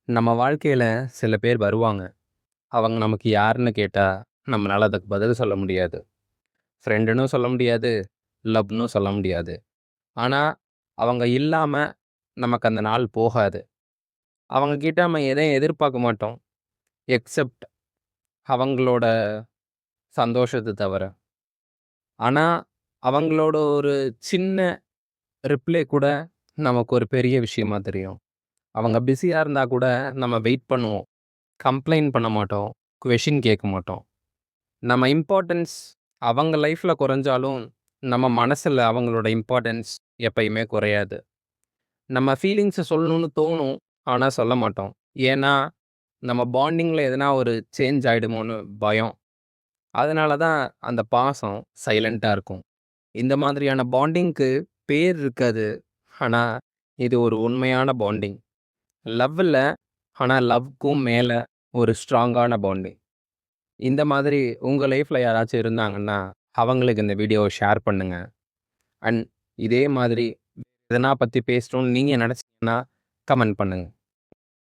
நம்ம வாழ்க்கையில சில பேர் வருவாங்க. அவங்க நமக்கு யாருன்னு கேட்டா, நம்மளால அதுக்கு பதில் சொல்ல முடியாது. ஃப்ரெண்டுன்னும் சொல்ல முடியாது, லவ்னும் சொல்ல முடியாது. ஆனா, அவங்க இல்லாம நமக்கு அந்த நாள் போகாது. அவங்க கிட்ட நம்ம எதையும் எதிர்பார்க்க மாட்டோம். எக்செப்ட் அவங்களோட சந்தோஷத்த தவிர. ஆனா, அவங்களோட ஒரு சின்ன ரிப்ளை கூட நமக்கு ஒரு பெரிய விஷயமா தெரியும். அவங்க பிஸியா இருந்தா கூட நம்ம வெயிட் பண்ணுவோம். கம்ப்ளைண்ட் பண்ண மாட்டோம். கொஸ்டின் கேட்க மாட்டோம். நம்ம இம்பார்ட்டன்ஸ் அவங்க லைஃப்ல குறைஞ்சாலும், நம்ம மனசுல அவங்களோட இம்பார்ட்டன்ஸ் எப்பயுமே குறையாது. நம்ம ஃபீலிங்ஸ சொல்லணும்னு தோணும். ஆனா சொல்ல மாட்டோம். ஏன்னா, நம்ம பாண்டிங்ல எதனா ஒரு சேஞ்ச் ஆயிடுமோன்னு பயம். அதனால தான் அந்த பாசம் சைலன்ட்டா இருக்கும். இந்த மாதிரியான பாண்டிங்க்கு பேர் இருக்காது. ஆனா, இது ஒரு உண்மையான பாண்டிங். லவ் இல்ல. ஆனா லவ்க்கும் மேல ஒரு ஸ்ட்ராங்கான பாண்டிங். இந்த மாதிரி உங்க லைஃப்ல யாராச்சும் இருந்தாங்கன்னா, அவங்களுக்கு இந்த வீடியோவ ஷேர் பண்ணுங்க. அண்ட் இதே மாதிரி எதனா பத்தி பேசணும்னு நீங்க நெனச்சீங்கன்னா, கமெண்ட் பண்ணுங்க.